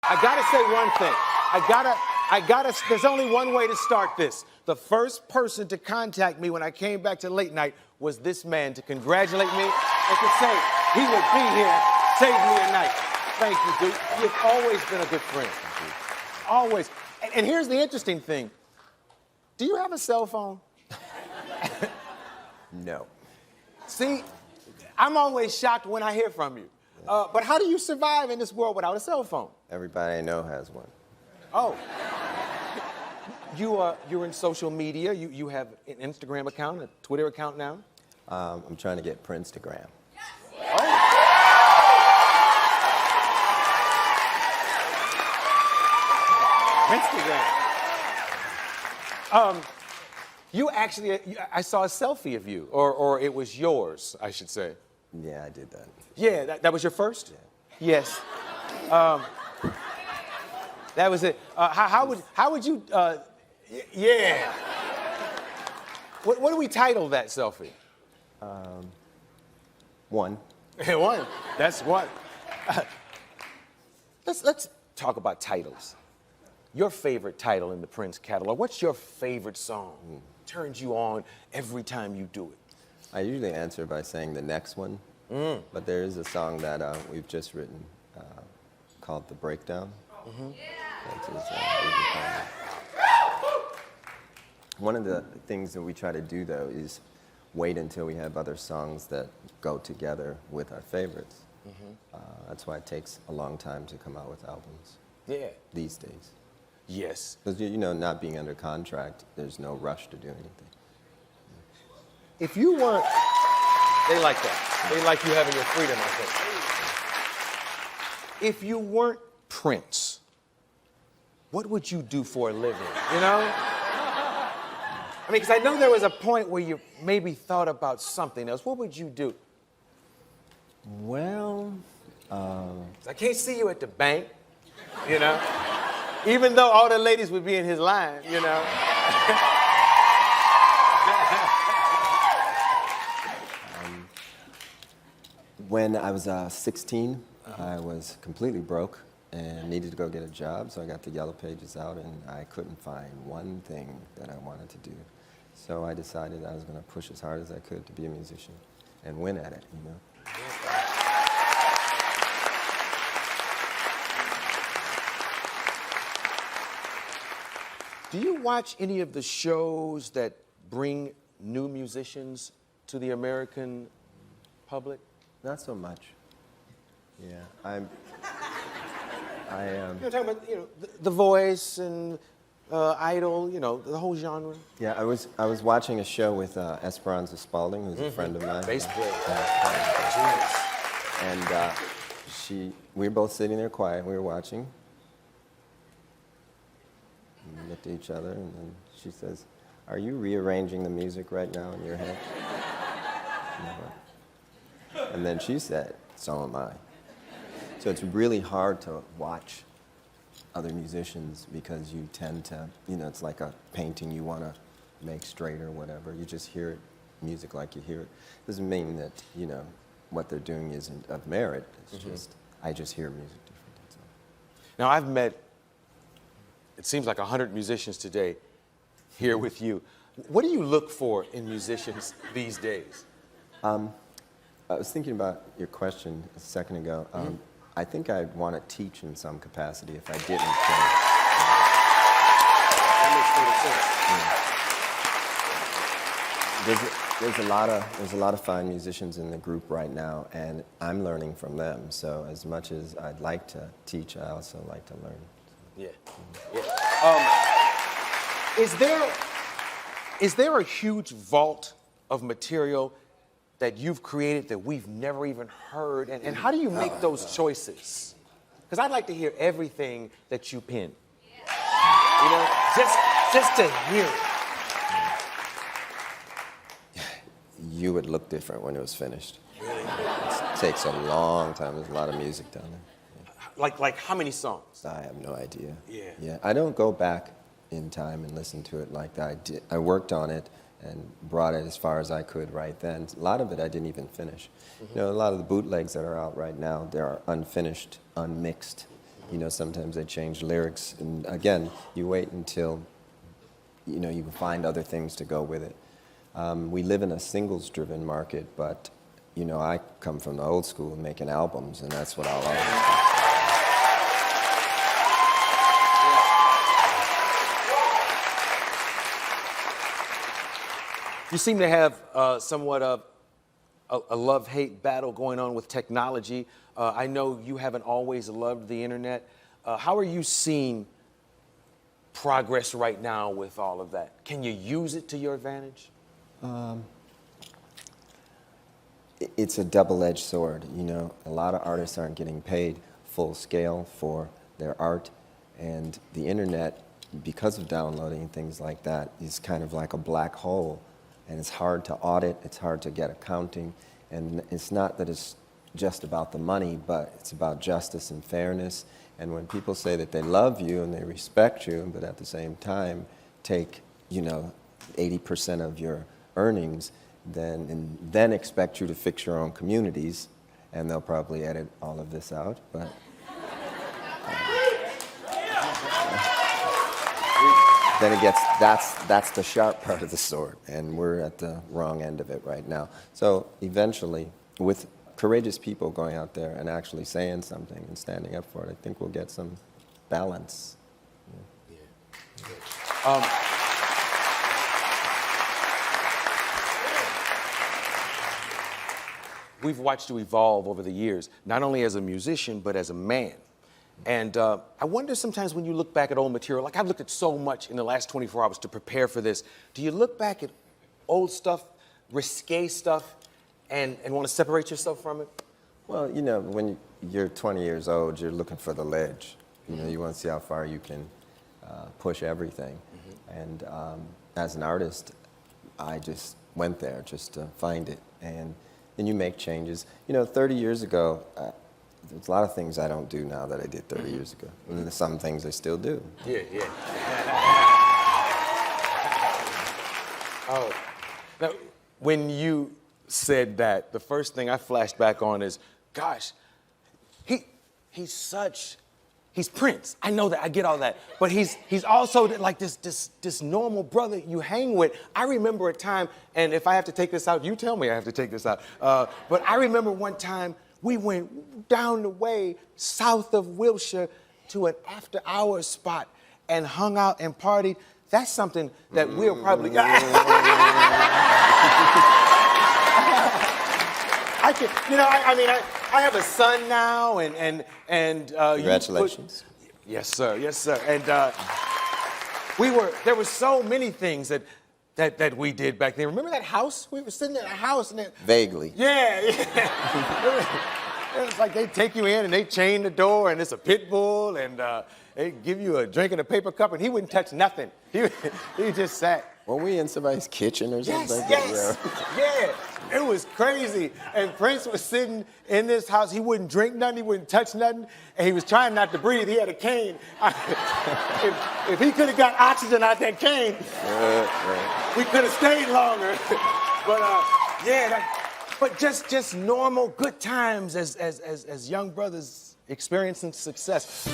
I gotta say one thing. There's only one way to start this. The first person to contact me when I came back to late night was this man to congratulate me and to say he would be here, save me a night. Thank you, Duke. You've always been a good friend. Always. And here's the interesting thing. Do you have a cell phone? No. See, I'm always shocked when I hear from you. But how do you survive in this world without a cell phone? Everybody I know has one. Oh. You're in social media. You have an Instagram account, a Twitter account now? I'm trying to get Princegram. Oh. Instagram. You actually, I saw a selfie of you, or it was yours, I should say. Yeah, I did that. Yeah, that was your first? Yeah. Yes. That was it. How would you, yeah. What do we title that selfie? One. One. That's one. Let's talk about titles. Your favorite title in the Prince catalog. What's your favorite song? Turns you on every time you do it. I usually answer by saying the next one, but there is a song that we've just written called The Breakdown. One of the things that we try to do, though, is wait until we have other songs that go together with our favorites. That's why it takes a long time to come out with albums. Yeah. These days. Yes. Because, you know, not being under contract, there's no rush to do anything. If you weren't, they like that. They like you having your freedom, I think. If you weren't Prince, what would you do for a living, you know? I mean, because I know there was a point where you maybe thought about something else. What would you do? Well, I can't see you at the bank, you know? Even though all the ladies would be in his line, you know? When I was 16, I was completely broke and needed to go get a job, so I got the Yellow Pages out, and I couldn't find one thing that I wanted to do. So I decided I was going to push as hard as I could to be a musician and win at it, you know? Do you watch any of the shows that bring new musicians to the American public? Not so much. Yeah, You're talking about, you know, the Voice and Idol, you know, the whole genre. Yeah, I was watching a show with Esperanza Spalding, who's a friend of mine. Bass player. And we were both sitting there quiet. We were watching. And we looked at each other, and then she says, "Are you rearranging the music right now in your head?" And then she said, "So am I." So it's really hard to watch other musicians because you tend to, you know, it's like a painting you want to make straight or whatever. You just hear it, music like you hear it. Doesn't mean that, you know, what they're doing isn't of merit. It's just, I just hear music different, that's all. Now, I've met, it seems like 100 musicians today here with you. What do you look for in musicians these days? I was thinking about your question a second ago. I think I'd want to teach in some capacity if I didn't play. That makes total sense. There's a lot of fine musicians in the group right now, and I'm learning from them. So as much as I'd like to teach, I also like to learn. Yeah. Is there a huge vault of material that you've created that we've never even heard? And how do you make those choices? Because I'd like to hear everything that you pen. You know, just to hear it. You would look different when it was finished. It takes a long time. There's a lot of music down there. Like how many songs? I have no idea. Yeah. I don't go back in time and listen to it like that. I worked on it and brought it as far as I could right then. A lot of it I didn't even finish. You know, a lot of the bootlegs that are out right now, they are unfinished, unmixed, You know, sometimes they change lyrics. And again, you wait until, you know, you can find other things to go with it. We live in a singles-driven market, but, you know, I come from the old school making albums, and that's what I like. You seem to have somewhat of a love-hate battle going on with technology. I know you haven't always loved the internet. How are you seeing progress right now with all of that? Can you use it to your advantage? It's a double-edged sword. You know, a lot of artists aren't getting paid full scale for their art, and the internet, because of downloading and things like that, is kind of like a black hole. And it's hard to audit, it's hard to get accounting, and it's not that it's just about the money, but it's about justice and fairness. And when people say that they love you and they respect you, but at the same time take, you know, 80% of your earnings, then expect you to fix your own communities, and they'll probably edit all of this out, but. Then it gets, that's the sharp part of the sword, and we're at the wrong end of it right now. So eventually, with courageous people going out there and actually saying something and standing up for it, I think we'll get some balance. Yeah. We've watched you evolve over the years, not only as a musician, but as a man. And I wonder sometimes when you look back at old material, like I've looked at so much in the last 24 hours to prepare for this, do you look back at old stuff, risque stuff, and want to separate yourself from it? Well, you know, when you're 20 years old, you're looking for the ledge. You know, you want to see how far you can push everything. Mm-hmm. And as an artist, I just went there just to find it. And then you make changes. You know, 30 years ago, there's a lot of things I don't do now that I did 30 years ago. And there's some things I still do. Yeah, yeah. Oh, now, when you said that, the first thing I flashed back on is, gosh, he's Prince. I know that, I get all that. But he's also like this normal brother you hang with. I remember a time, and if I have to take this out, you tell me I have to take this out. But I remember one time, we went down the way south of Wilshire to an after-hours spot and hung out and partied. That's something that we'll probably. I can, you know, I have a son now, and Congratulations. Yes, sir. Yes, sir. And there were so many things that we did back then. Remember that house? We were sitting in a house and Vaguely. Yeah, yeah. It was like they take you in and they chain the door and it's a pit bull and they give you a drink in a paper cup and he wouldn't touch nothing. He just sat. Were we in somebody's kitchen or something? Yes, yeah. It was crazy. And Prince was sitting in this house. He wouldn't drink nothing. He wouldn't touch nothing. And he was trying not to breathe. He had a cane. If he could have got oxygen out that cane, we could have stayed longer. But yeah, but just normal good times as young brothers experiencing success.